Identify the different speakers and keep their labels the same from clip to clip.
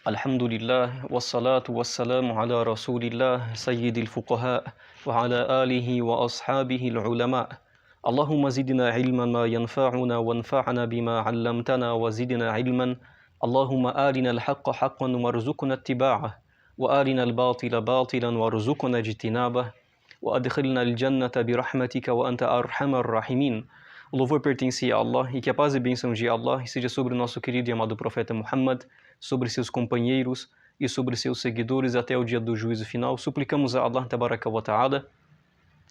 Speaker 1: الحمد لله والصلاة والسلام على رسول الله سيد الفقهاء وعلى آله وأصحابه العلماء اللهم زدنا علما ما ينفعنا وانفعنا بما علمتنا وزدنا علما اللهم آرنا الحق حقا وارزقنا اتباعه وآرنا الباطل باطلا وارزقنا اجتنابه وأدخلنا الجنة برحمتك وأنت أرحم الراحمين. O louvor pertence a Allah e que a paz e bênção de Allah seja sobre o nosso querido e amado profeta Muhammad, sobre seus companheiros e sobre seus seguidores até o dia do juízo final. Suplicamos a Allah Tabaraka wa Ta'ala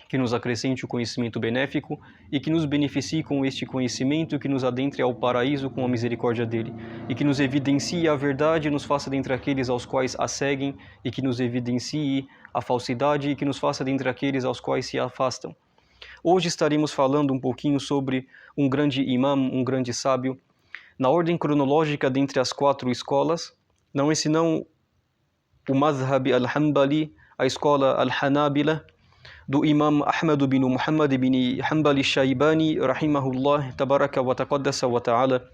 Speaker 1: que nos acrescente o conhecimento benéfico e que nos beneficie com este conhecimento, que nos adentre ao paraíso com a misericórdia dele e que nos evidencie a verdade e nos faça dentre aqueles aos quais a seguem e que nos evidencie a falsidade e que nos faça dentre aqueles aos quais se afastam. Hoje estaremos falando um pouquinho sobre um grande imam, um grande sábio, na ordem cronológica dentre as 4 escolas, não é senão o Madhhab al-Hanbali, a escola al-Hanabila, do imam Ahmad bin Muhammad bin Hanbal al-Shaybani, rahimahullah, tabaraka wa taqaddasa wa ta'ala,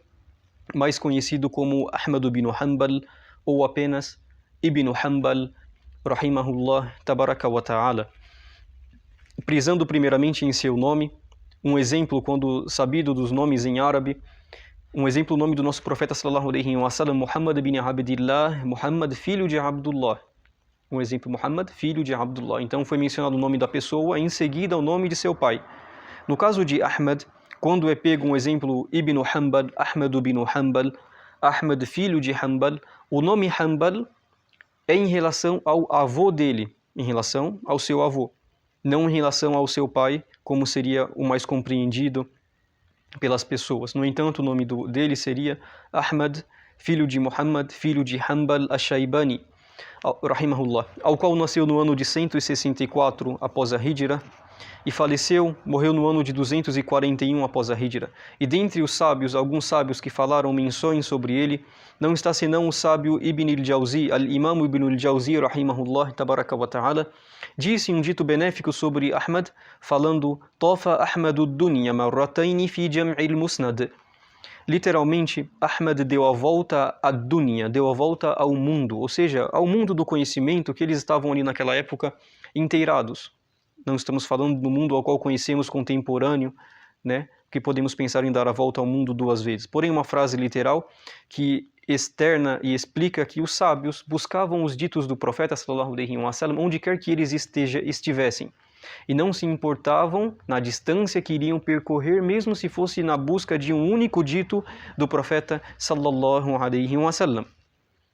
Speaker 1: mais conhecido como Ahmad bin Hanbal, ou apenas Ibn Hanbal, rahimahullah, tabaraka wa ta'ala. Prisando primeiramente em seu nome, um exemplo quando sabido dos nomes em árabe, um exemplo, o nome do nosso profeta sallallahu alaihi wa sallam, Muhammad bin Abdillah, Muhammad filho de Abdullah. Um exemplo, Muhammad filho de Abdullah. Então foi mencionado o nome da pessoa, em seguida o nome de seu pai. No caso de Ahmad, quando é pego um exemplo Ibn Hanbal, Ahmad bin Hanbal, Ahmad filho de Hanbal, o nome Hanbal é em relação ao avô dele, em relação ao seu avô, não em relação ao seu pai, como seria o mais compreendido pelas pessoas. No entanto, o nome dele seria Ahmad, filho de Muhammad, filho de Hanbal al-Shaybani, rahimahullah, ao qual nasceu no ano de 164 após a Hijra e faleceu, morreu no ano de 241 após a Hijra. E dentre os sábios, alguns sábios que falaram menções sobre ele, não está senão o sábio Ibn al-Jawzi, al-Imam Ibn al-Jawzi, rahimahullah, tabaraka wa ta'ala, disse um dito benéfico sobre Ahmad, falando: Tofa Ahmadu dunya marrataini fi jam'il musnad. Literalmente, Ahmad deu a volta à dunya, deu a volta ao mundo, ou seja, ao mundo do conhecimento que eles estavam ali naquela época inteirados. Não estamos falando do mundo ao qual conhecemos contemporâneo, né, que podemos pensar em dar a volta ao mundo 2 vezes. Porém, uma frase literal que externa e explica que os sábios buscavam os ditos do profeta sallallahu alaihi wa sallam onde quer que eles estivessem e não se importavam na distância que iriam percorrer, mesmo se fosse na busca de um único dito do profeta sallallahu alaihi wa sallam.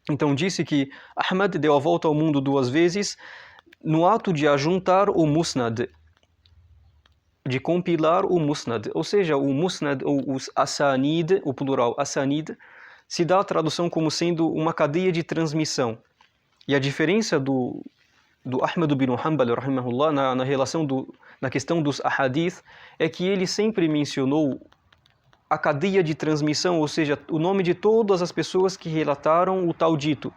Speaker 1: Então disse que Ahmad deu a volta ao mundo 2 vezes no ato de ajuntar o musnad, de compilar o musnad, ou seja, o musnad ou os asanid, o plural asanid, se dá a tradução como sendo uma cadeia de transmissão. E a diferença do Ahmad bin Hanbal, rahimahullah, na questão dos ahadith, é que ele sempre mencionou a cadeia de transmissão, ou seja, o nome de todas as pessoas que relataram o tal dito.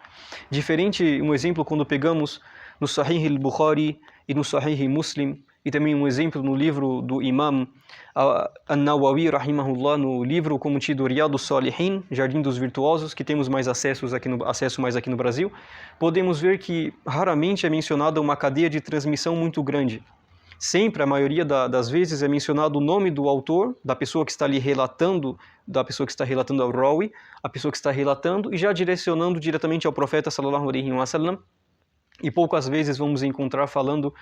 Speaker 1: Diferente, um exemplo, quando pegamos no Sahih al-Bukhari e no Sahih Muslim, e também um exemplo no livro do Imam An-Nawawi, rahimahullah, no livro como tido Riyadus Salihin, Jardim dos Virtuosos, que temos mais acesso mais aqui no Brasil, podemos ver que raramente é mencionada uma cadeia de transmissão muito grande. Sempre, a maioria das vezes, é mencionado o nome do autor, da pessoa que está ali relatando, da pessoa que está relatando ao Rawi, a pessoa que está relatando, e já direcionando diretamente ao profeta sallallahu alaihi wa sallam. E poucas vezes vamos encontrar falando: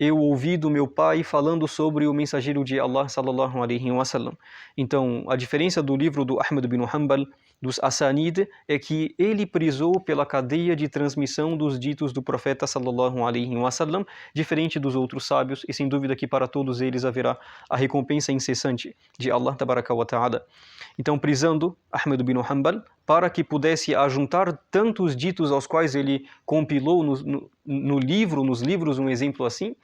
Speaker 1: eu ouvi do meu pai falando sobre o mensageiro de Allah sallallahu alaihi wa sallam. Então, a diferença do livro do Ahmad bin Hanbal, dos Asanid, é que ele prisou pela cadeia de transmissão dos ditos do profeta sallallahu alaihi wa sallam, diferente dos outros sábios, e sem dúvida que para todos eles haverá a recompensa incessante de Allah tabaraka wa ta'ala. Então, prisando Ahmad bin Hanbal, para que pudesse ajuntar tantos ditos aos quais ele compilou nos livros, um exemplo assim,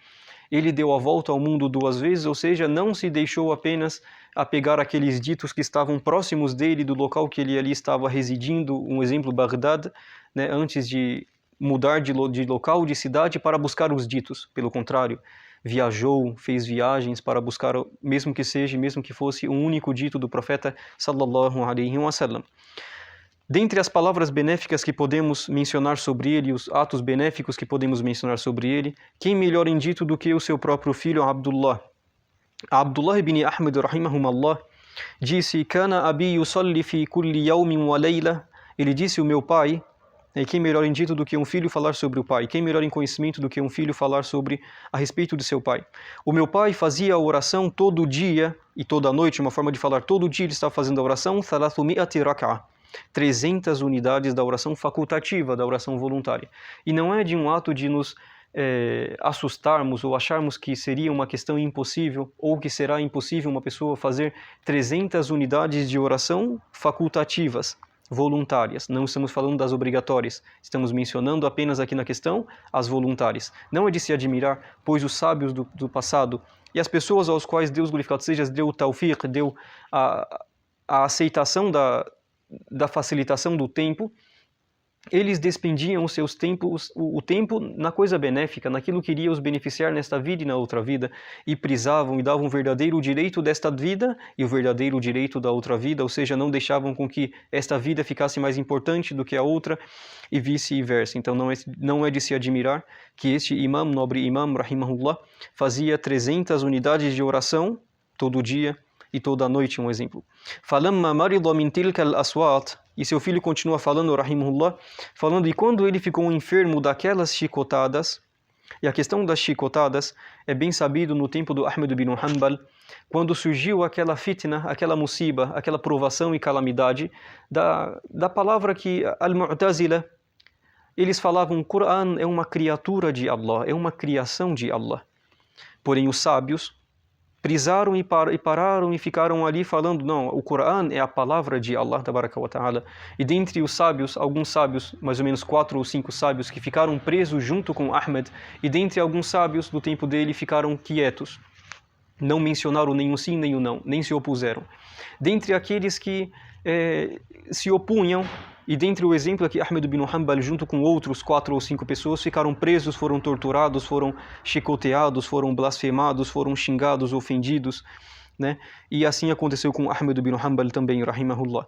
Speaker 1: ele deu a volta ao mundo 2 vezes, ou seja, não se deixou apenas a pegar aqueles ditos que estavam próximos dele, do local que ele ali estava residindo, um exemplo, Bagdad, né, antes de mudar de local, de cidade, para buscar os ditos. Pelo contrário, viajou, fez viagens para buscar, mesmo que fosse um único dito do profeta sallallahu alaihi wa sallam. Dentre as palavras benéficas que podemos mencionar sobre ele, os atos benéficos que podemos mencionar sobre ele, quem melhor em dito do que o seu próprio filho Abdullah? Abdullah ibn Ahmed rahimahumallah disse: "Kana abi yusalli fi kulli yawmin wa layla." Ele disse: o meu pai, quem melhor em dito do que um filho falar sobre o pai? Quem melhor em conhecimento do que um filho falar sobre a respeito de seu pai? O meu pai fazia a oração todo dia e toda noite, uma forma de falar, todo dia ele estava fazendo a oração, 300 rak'ah. 300 unidades da oração facultativa, da oração voluntária. E não é de um ato de nos assustarmos ou acharmos que seria uma questão impossível ou que será impossível uma pessoa fazer 300 unidades de oração facultativas, voluntárias. Não estamos falando das obrigatórias, estamos mencionando apenas aqui na questão as voluntárias. Não é de se admirar, pois os sábios do passado e as pessoas aos quais Deus glorificado seja deu o tawfiq, deu a aceitação da facilitação do tempo, eles despendiam os seus tempos, o tempo na coisa benéfica, naquilo que iria os beneficiar nesta vida e na outra vida, e prisavam e davam o verdadeiro direito desta vida e o verdadeiro direito da outra vida, ou seja, não deixavam com que esta vida ficasse mais importante do que a outra e vice-versa. Então não é de se admirar que este imam, nobre imam, rahimahullah, fazia 300 unidades de oração todo dia e toda noite, um exemplo. Falamma marida min tilka al-aswat, e seu filho continua falando, rahimahullah, falando, e quando ele ficou enfermo daquelas chicotadas, e a questão das chicotadas é bem sabido no tempo do Ahmed bin Hanbal, quando surgiu aquela fitna, aquela musiba, aquela provação e calamidade da palavra que al-Mu'tazila, eles falavam, o Coran é uma criatura de Allah, é uma criação de Allah. Porém, os sábios prisaram e pararam e ficaram ali falando, não, o Coran é a palavra de Allah tabaraka wa ta'ala. E dentre os sábios, alguns sábios, mais ou menos 4 ou 5 sábios que ficaram presos junto com Ahmed, e dentre alguns sábios do tempo dele ficaram quietos, não mencionaram nem o sim nem o não, nem se opuseram. Dentre aqueles que se opunham, e dentre o exemplo aqui, Ahmed bin Hanbal, junto com outros 4 ou 5 pessoas, ficaram presos, foram torturados, foram chicoteados, foram blasfemados, foram xingados, ofendidos, né? E assim aconteceu com Ahmed bin Hanbal também, rahimahullah.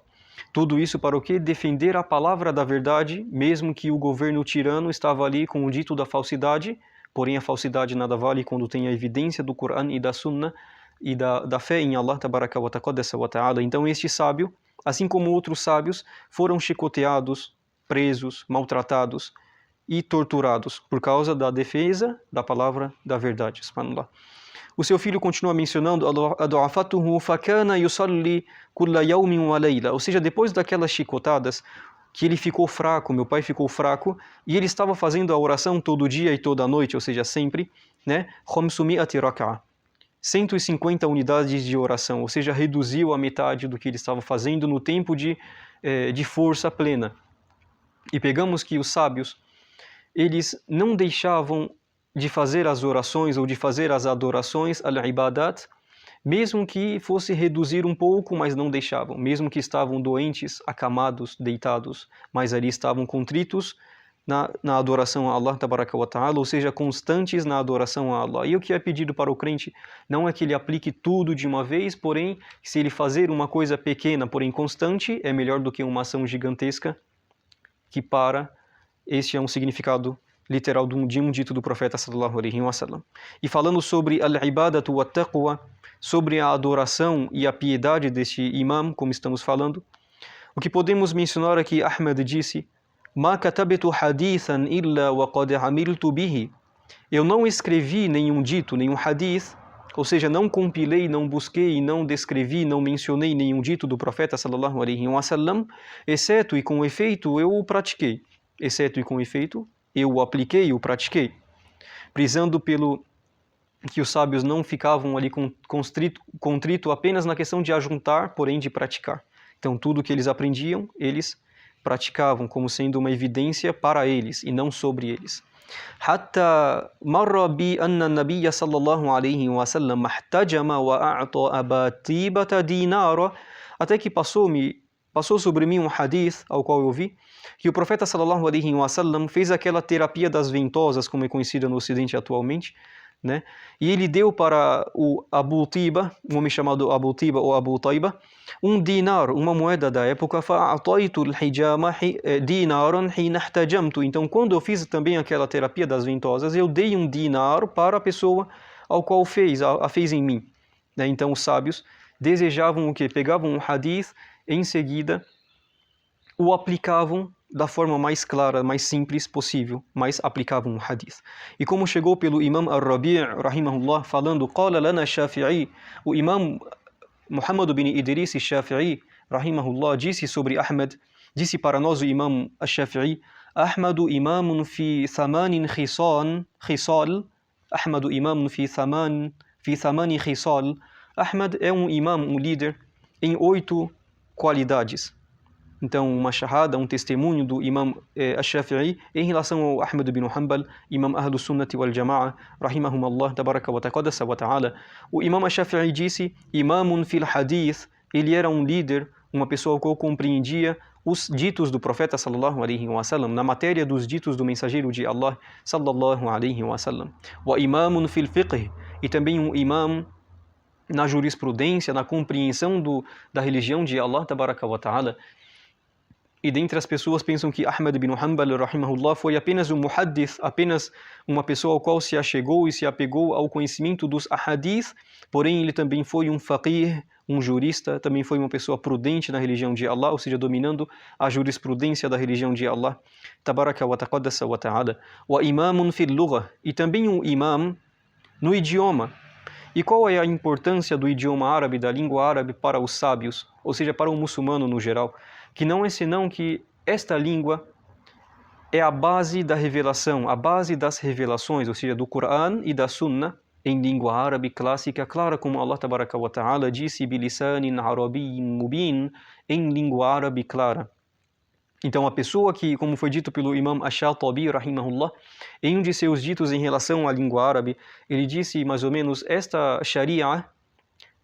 Speaker 1: Tudo isso para o quê? Defender a palavra da verdade, mesmo que o governo tirano estava ali com o dito da falsidade, porém a falsidade nada vale quando tem a evidência do Coran e da Sunnah e da fé em Allah tabaraka wa ta'ala. Então este sábio, assim como outros sábios, foram chicoteados, presos, maltratados e torturados por causa da defesa da palavra da verdade. Subhanallah. O seu filho continua mencionando, adu'afatuhu fakana yusalli kulla yawmin wa layla, ou seja, depois daquelas chicotadas, que ele ficou fraco, meu pai ficou fraco, e ele estava fazendo a oração todo dia e toda noite, ou seja, sempre, né? 500 rak'ah. 150 unidades de oração, ou seja, reduziu a metade do que ele estava fazendo no tempo de força plena. E pegamos que os sábios, eles não deixavam de fazer as orações ou de fazer as adorações, al-ibadat, mesmo que fosse reduzir um pouco, mas não deixavam. Mesmo que estavam doentes, acamados, deitados, mas ali estavam contritos, na adoração a Allah tabaraka wa ta'ala, ou seja, constantes na adoração a Allah. E o que é pedido para o crente não é que ele aplique tudo de uma vez, porém, se ele fazer uma coisa pequena, porém constante, é melhor do que uma ação gigantesca que para. Este é um significado literal de um dito do profeta sallallahu alaihi wasallam. E falando sobre al-ibadatu wa taqwa, sobre a adoração e a piedade deste imam, como estamos falando, o que podemos mencionar aqui, Ahmed disse, Ma katabtu hadithan illa wa qad amiltu bihi. Eu não escrevi nenhum dito, nenhum hadith, ou seja, não compilei, não busquei, não descrevi, não mencionei nenhum dito do profeta sallallahu alaihi wasallam, exceto e com efeito eu o pratiquei. Exceto e com efeito eu o apliquei e o pratiquei. Prisando pelo que os sábios não ficavam ali contrito apenas na questão de ajuntar, porém de praticar. Então tudo que eles aprendiam, eles praticavam como sendo uma evidência para eles e não sobre eles. Hatta marra bi anna nabiyya sallallahu alaihi wasallam ihtajama wa a'ta abatibata dinara, até que passou sobre mim um hadith ao qual eu vi que o profeta sallallahu alaihi wasallam fez aquela terapia das ventosas, como é conhecida no ocidente atualmente, né? E ele deu para o Abu Tiba, um homem chamado Abu Tiba ou Abu Taiba, um dinar, uma moeda da época, فَأَعْطَيْتُ الْحِجَامَ دِينَارًا حِينَ احْتَجَمْتُ. Então, quando eu fiz também aquela terapia das ventosas, eu dei um dinar para a pessoa ao qual a fez em mim. Né? Então, os sábios desejavam o quê? Pegavam um hadith, em seguida o aplicavam da forma mais clara, mais simples possível, mas aplicavam o hadith. E como chegou pelo Imam Ar-Rabi' rahimahullah, falando, قال لنا الشافعي, o Imam Muhammad bin Idris al-Shafi'i rahimahullah disse sobre Ahmed, disse para nós o Imam al-Shafi'i, Ahmadu imamun fi thamanin khisal, Ahmadu imamun fi thamani khisal. Ahmed é um imam, um líder, em 8 qualidades. Então, uma shahada, um testemunho do Imam al-Shafi'i em relação ao Ahmad bin Hanbal, Imam Ahlus Sunnati wal Jama'a, rahimahumallah, tabaraka wa taqaddasa wa ta'ala. O Imam al-Shafi'i disse, Imamun fil hadith, ele era um líder, uma pessoa que compreendia os ditos do profeta sallallahu alaihi wasallam, na matéria dos ditos do mensageiro de Allah sallallahu alaihi wasallam. Wa imamun fil fiqh, e também um imam na jurisprudência, na compreensão da religião de Allah tabaraka wa ta'ala. E dentre as pessoas pensam que Ahmad bin Hanbal, rahimahullah, foi apenas um muhaddith, apenas uma pessoa ao qual se achegou e se apegou ao conhecimento dos ahadith, porém ele também foi um faqih, um jurista, também foi uma pessoa prudente na religião de Allah, ou seja, dominando a jurisprudência da religião de Allah, tabaraka wa taqaddasa wa ta'ala, wa imamun fil lugha, e também um imam no idioma. E qual é a importância do idioma árabe, da língua árabe para os sábios, ou seja, para o muçulmano no geral? Que não é senão que esta língua é a base da revelação, a base das revelações, ou seja, do Coran e da Sunnah, em língua árabe clássica, clara, como Allah tabaraka wa ta'ala disse, bilisanin arabiyyin mubin, em língua árabe clara. Então, a pessoa que, como foi dito pelo Imam Ash-Shatibi, rahimahullah, em um de seus ditos em relação à língua árabe, ele disse mais ou menos, esta sharia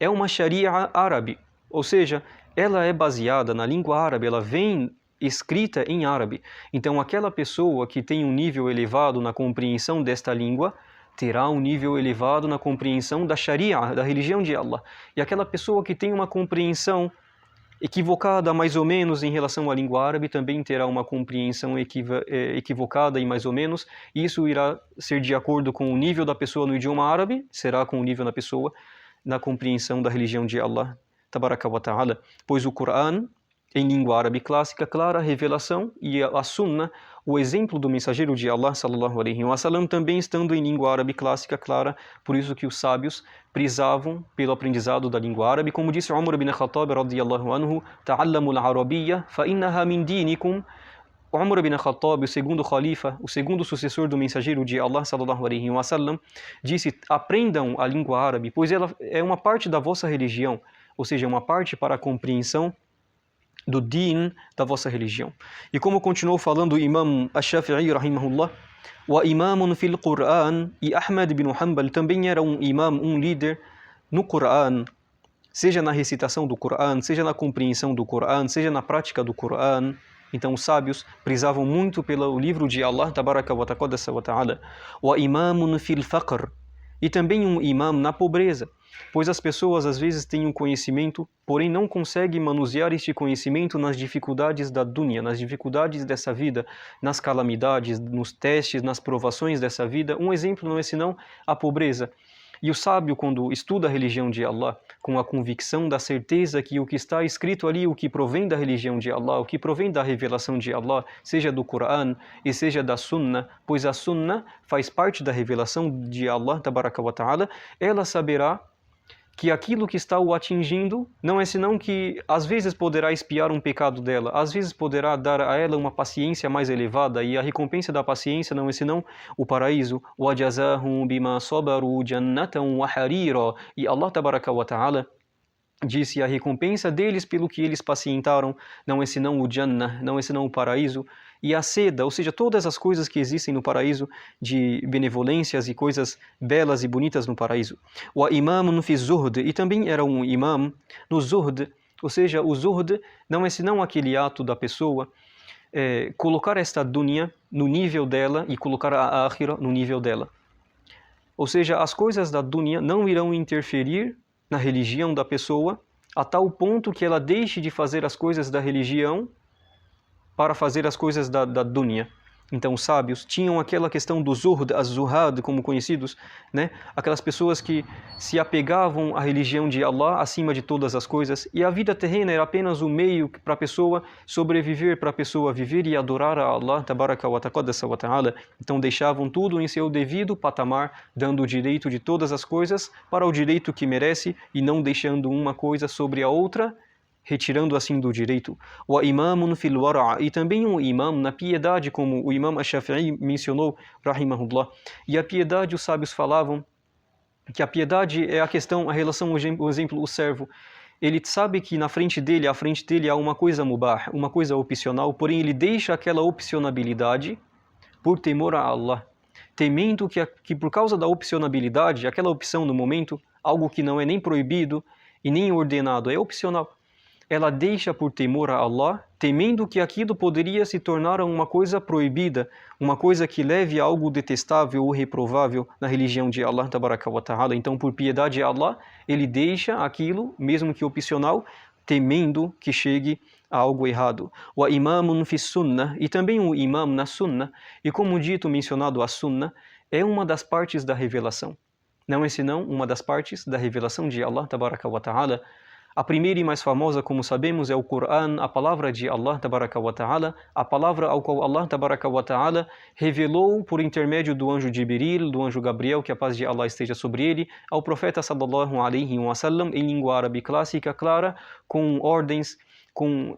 Speaker 1: é uma sharia árabe, ou seja, ela é baseada na língua árabe, ela vem escrita em árabe. Então, aquela pessoa que tem um nível elevado na compreensão desta língua, terá um nível elevado na compreensão da sharia, da religião de Allah. E aquela pessoa que tem uma compreensão equivocada mais ou menos em relação à língua árabe, também terá uma compreensão equivocada e mais ou menos. Isso irá ser de acordo com o nível da pessoa no idioma árabe, será com o nível da pessoa na compreensão da religião de Allah, tabaraka wa ta'ala. Pois o Coran, em língua árabe clássica, clara, revelação, e a Sunnah, o exemplo do mensageiro de Allah, sallallahu alaihi wasallam, também estando em língua árabe clássica, clara, por isso que os sábios prisavam pelo aprendizado da língua árabe, como disse Umar bin Khattab, radiyallahu anhu, ta'allamu al-arabiyya, fa innaha min dinikum. Umar bin Khattab, o segundo khalifa, o segundo sucessor do mensageiro de Allah, sallallahu alaihi wasallam, disse, aprendam a língua árabe, pois ela é uma parte da vossa religião, ou seja, uma parte para a compreensão do din da vossa religião. E como continuou falando o Imam Ash-Shafi'i, rahimahullah, wa imamun fil Qur'an, e Ahmad bin Hanbal também era um imam, um líder no Qur'an, seja na recitação do Qur'an, seja na compreensão do Qur'an, seja na prática do Qur'an. Então os sábios prisavam muito pelo livro de Allah, tabaraka wa taqaddasa wa ta'ala, wa imamun fil faqr, e também um imam na pobreza, pois as pessoas às vezes têm um conhecimento, porém não conseguem manusear este conhecimento nas dificuldades da dunya, nas dificuldades dessa vida, nas calamidades, nos testes, nas provações dessa vida. Um exemplo não é senão a pobreza. E o sábio, quando estuda a religião de Allah, com a convicção da certeza que o que está escrito ali, o que provém da religião de Allah, o que provém da revelação de Allah, seja do Coran e seja da Sunnah, pois a Sunnah faz parte da revelação de Allah, tabaraka wa ta'ala, ela saberá que aquilo que está o atingindo não é senão que às vezes poderá expiar um pecado dela, às vezes poderá dar a ela uma paciência mais elevada, e a recompensa da paciência não é senão o paraíso. وَجَزَاهُمْ بِمَا صَبَرُوا جَنَّةً وَحَرِيرًا. E Allah tabaraka wa ta'ala disse, a recompensa deles pelo que eles pacientaram não é senão o Jannah, não é senão o paraíso, e a seda, ou seja, todas as coisas que existem no paraíso, de benevolências e coisas belas e bonitas no paraíso. Wa imamun fi zuhd, e também era um imam no zuhd, ou seja, o zuhd não é senão aquele ato da pessoa colocar esta dunya no nível dela e colocar a akhira no nível dela. Ou seja, as coisas da dunya não irão interferir na religião da pessoa a tal ponto que ela deixe de fazer as coisas da religião para fazer as coisas da dunya. Então os sábios tinham aquela questão do zuhd, az-zuhad, como conhecidos, né? Aquelas pessoas que se apegavam à religião de Allah acima de todas as coisas, e a vida terrena era apenas o meio para a pessoa sobreviver, para a pessoa viver e adorar a Allah, tabaraka wa taqaddasa wa ta'ala. Então deixavam tudo em seu devido patamar, dando o direito de todas as coisas para o direito que merece e não deixando uma coisa sobre a outra, retirando assim do direito. Wa imamun fil wara', e também um imam na piedade, como o imam Ash-Shafi'i mencionou, rahimahullah. E a piedade, os sábios falavam que a piedade é a questão, a relação, o exemplo, o servo. Ele sabe que à frente dele há uma coisa mubah, uma coisa opcional, porém ele deixa aquela opcionabilidade por temor a Allah, temendo que por causa da opcionabilidade, aquela opção no momento, algo que não é nem proibido e nem ordenado, é opcional, ela deixa por temor a Allah, temendo que aquilo poderia se tornar uma coisa proibida, uma coisa que leve a algo detestável ou reprovável na religião de Allah, tabaraka wa ta'ala. Então, por piedade a Allah, ele deixa aquilo, mesmo que opcional, temendo que chegue a algo errado. Wa imamun fi sunnah, e também um imam na sunnah, e como dito, mencionado, a sunnah é uma das partes da revelação. Não é senão uma das partes da revelação de Allah, tabaraka wa ta'ala. A primeira e mais famosa, como sabemos, é o Coran, a palavra de Allah, tabaraka wa ta'ala, a palavra ao qual Allah, tabaraka wa ta'ala, revelou por intermédio do anjo Jibril, do anjo Gabriel, que a paz de Allah esteja sobre ele, ao profeta sallallahu alaihi wa sallam, em língua árabe clássica, clara, com ordens, com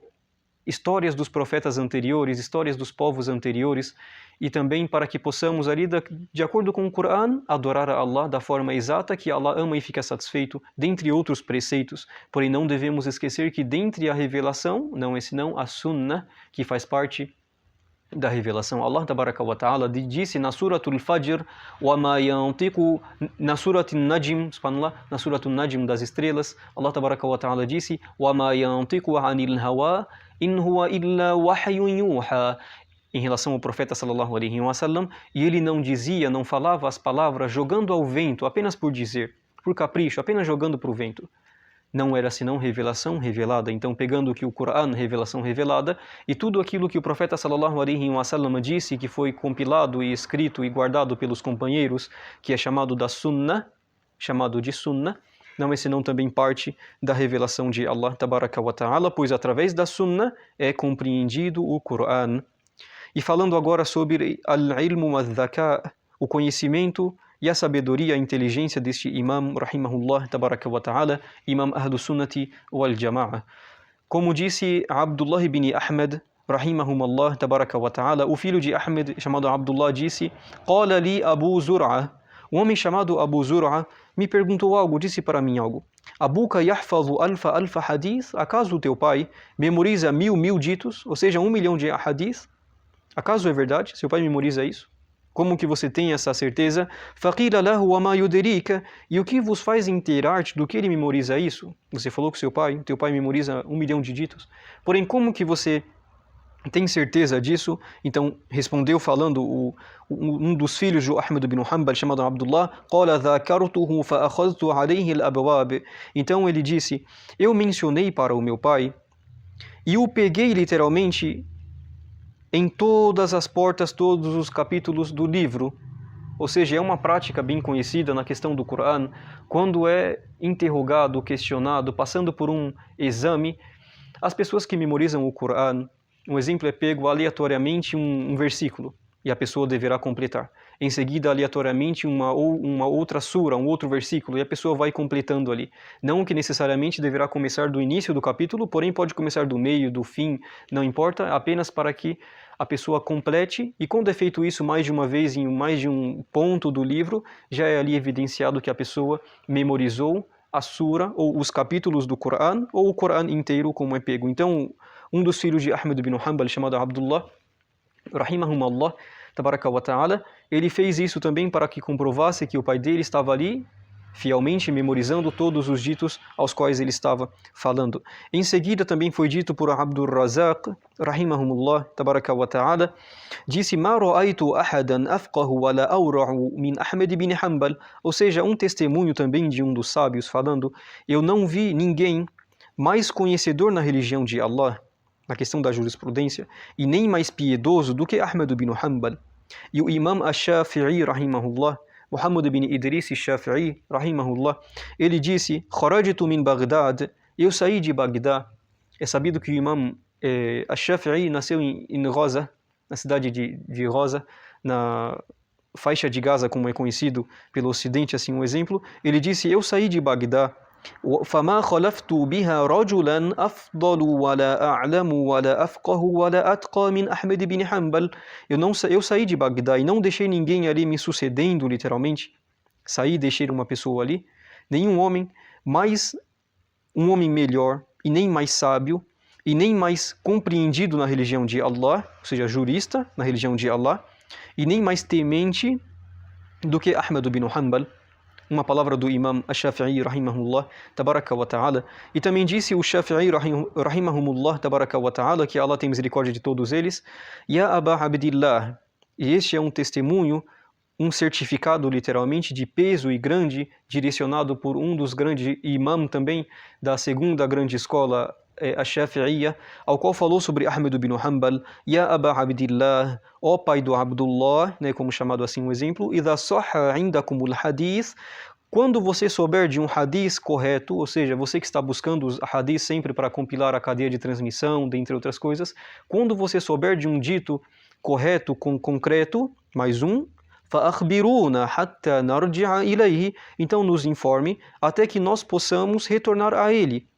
Speaker 1: histórias dos profetas anteriores, histórias dos povos anteriores, e também para que possamos ali, de acordo com o Coran, adorar a Allah da forma exata que Allah ama e fica satisfeito, dentre outros preceitos. Porém, não devemos esquecer que dentre a revelação, não é senão a sunnah, que faz parte da revelação. Allah tabaraka wa ta'ala disse na suratul Fajr, وَمَا يَنْطِقُ, na suratul Najm, subhanallah, na suratul Najm das estrelas, Allah tabaraka wa ta'ala disse, وَمَا يَنْطِقُ عَنِ الْهَوَىٰ إِنْ هُوَ إِلَّا وَحْيٌ يُوحَىٰ, em relação ao profeta sallallahu alaihi wa sallam, e ele não dizia, não falava as palavras jogando ao vento, apenas por dizer, por capricho, apenas jogando para o vento. Não era senão revelação revelada. Então, pegando que o Coran, revelação revelada, e tudo aquilo que o profeta sallallahu alaihi wa sallam disse, que foi compilado e escrito e guardado pelos companheiros, que é chamado da sunnah, chamado de sunnah, não é senão também parte da revelação de Allah tabaraka wa ta'ala, pois através da sunnah é compreendido o Coran. E falando agora sobre al-ilmu wa-dhaka, o conhecimento e a sabedoria, a inteligência deste imam, rahimahullah, tabaraka wa ta'ala, imam ahlus sunnati wal jama'a. Como disse Abdullah ibn Ahmed, rahimahumullah, tabaraka wa ta'ala, o filho de Ahmed, chamado Abdullah, disse, qala li Abu Zur'a, um homem chamado Abu Zur'a me perguntou algo, disse para mim algo. Abuka yahfazu alfa hadith, acaso o teu pai memoriza mil ditos, ou seja, 1 milhão de hadith? Acaso é verdade? Seu pai memoriza isso? Como que você tem essa certeza? فَقِيلَ لَهُ وَمَا يُدْرِيكَ, e o que vos faz inteirar-te do que ele memoriza isso? Você falou que teu pai memoriza 1 milhão de ditos. Porém, como que você tem certeza disso? Então, respondeu falando um dos filhos de Ahmed ibn Hanbal, chamado Abdullah, قَالَ ذَكَرْتُهُ فَأَخَذْتُ عَلَيْهِ الْأَبْوَابِ. Então ele disse, eu mencionei para o meu pai, e o peguei literalmente em todas as portas, todos os capítulos do livro. Ou seja, é uma prática bem conhecida na questão do Coran, quando é interrogado, questionado, passando por um exame, as pessoas que memorizam o Coran, um exemplo é pego aleatoriamente um versículo, e a pessoa deverá completar. Em seguida, aleatoriamente, uma outra sura, um outro versículo, e a pessoa vai completando ali. Não que necessariamente deverá começar do início do capítulo, porém pode começar do meio, do fim, não importa, apenas para que a pessoa complete, e quando é feito isso mais de uma vez, em mais de um ponto do livro, já é ali evidenciado que a pessoa memorizou a sura, ou os capítulos do Coran, ou o Coran inteiro, como é pego. Então, um dos filhos de Ahmed ibn Hanbal, chamado Abdullah, rahimahumullah, tabaraka wa ta'ala, ele fez isso também para que comprovasse que o pai dele estava ali fielmente, memorizando todos os ditos aos quais ele estava falando. Em seguida também foi dito por Abdur Razak, rahimahumullah, tabaraka wa ta'ala, disse: "Ma ra'aytu ahadan afqahu wa la awra'u min Ahmad ibn Hanbal", ou seja, um testemunho também de um dos sábios falando: "Eu não vi ninguém mais conhecedor na religião de Allah, na questão da jurisprudência, e nem mais piedoso do que Ahmad ibn Hanbal." E o Imam Ash-Shafi'i, rahimahullah, Muhammad ibn Idris Ash-Shafi'i, rahimahullah, ele disse: "Kharajtu min Baghdad", eu saí de Bagdá. É sabido que o Imam Ash-Shafi'i nasceu em Rosa, na cidade de Rosa, na faixa de Gaza, como é conhecido pelo Ocidente, assim um exemplo. Ele disse: "Eu saí de Bagdá. فما خلفت بها رجلا أفضل ولا أعلم ولا أفقه ولا أتقى من أحمد بن حنبل." Eu saí de Bagdá e não deixei ninguém ali me sucedendo, literalmente. Saí e deixei uma pessoa ali. Nenhum homem, mais um homem melhor e nem mais sábio e nem mais compreendido na religião de Allah, ou seja, jurista na religião de Allah, e nem mais temente do que Ahmad bin Hanbal. Uma palavra do Imam Ash-Shafi'i, rahimahullah, tabaraka wa ta'ala. E também disse o Shafi'i, rahimahumullah, tabaraka wa ta'ala, que Allah tem misericórdia de todos eles: "Ya Aba Abdillah", e este é um testemunho, um certificado, literalmente, de peso e grande, direcionado por um dos grandes imam também da segunda grande escola, a Shafi'iyya, ao qual falou sobre Ahmad bin Hanbal: "Ya Aba Abdillah", ó pai do Abdullah, né, como chamado assim um exemplo, "idha sahha indakumul hadith", quando você souber de um hadith correto, ou seja, você que está buscando os hadith sempre para compilar a cadeia de transmissão, dentre outras coisas, quando você souber de um dito correto, concreto, mais um, فَأَخْبِرُونَ حَتَّى نَرْجِعَ إِلَيْهِ, então nos informe até que nós possamos retornar a ele.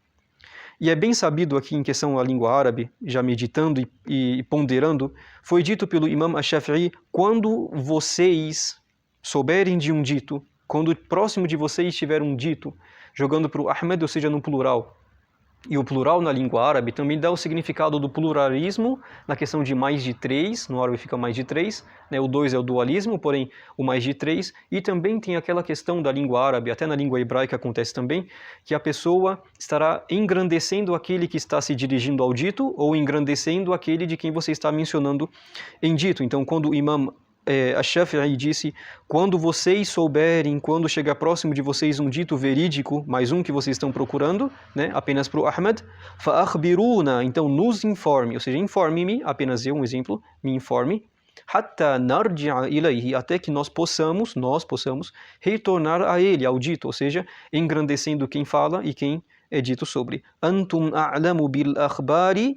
Speaker 1: E é bem sabido aqui em questão à língua árabe, já meditando e ponderando, foi dito pelo Imam Ash-Shafi'i: quando vocês souberem de um dito, quando próximo de vocês tiver um dito, jogando para o Ahmed, ou seja, no plural. E o plural na língua árabe também dá o significado do pluralismo na questão de mais de três, no árabe fica mais de três, né? O dois é o dualismo, porém o mais de três, e também tem aquela questão da língua árabe, até na língua hebraica acontece também, que a pessoa estará engrandecendo aquele que está se dirigindo ao dito, ou engrandecendo aquele de quem você está mencionando em dito. Então, quando o Imam Ash-Shafi'i disse: quando vocês souberem, quando chegar próximo de vocês um dito verídico, mais um que vocês estão procurando, né, apenas para o Ahmed, فَأَخْبِرُونَ, então nos informe, ou seja, informe-me, apenas eu, um exemplo, me informe, حَتَّى نَرْجِعَ إِلَيْهِ, até que nós possamos retornar a ele, ao dito, ou seja, engrandecendo quem fala e quem é dito sobre. أَنْتُمْ أَعْلَمُ بِالْأَخْبَارِ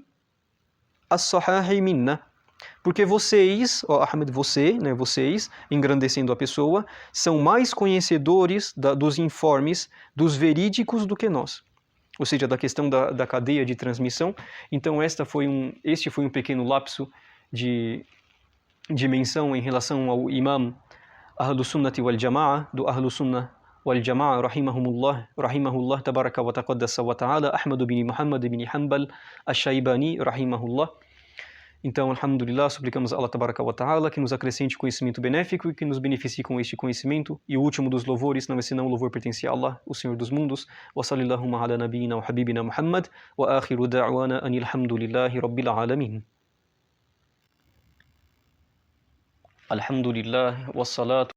Speaker 1: الصَّحَاحِ مِنَّا, porque vocês, ó Ahmed, vocês, engrandecendo a pessoa, são mais conhecedores dos informes, dos verídicos do que nós. Ou seja, da questão da cadeia de transmissão. Então este foi um pequeno lapso de menção em relação ao Imam Ahlus Sunnati wal Jama'a, do Ahlus Sunnah wal Jama'a, rahimahullah, tabaraka wa taqaddasa wa ta'ala, Ahmad bin Muhammad bin Hanbal Ash-Shaybani, rahimahullah. Então, alhamdulillah, suplicamos a Allah tabaraka wa ta'ala que nos acrescente conhecimento benéfico e que nos beneficie com este conhecimento. E o último dos louvores, não é senão o louvor pertence a Allah, o Senhor dos mundos. Wa sallallahu ala nabiyina wa habibina Muhammad wa akhiru da'wana anil hamdulillahi rabbil alamin. Alhamdulillah, wassalatu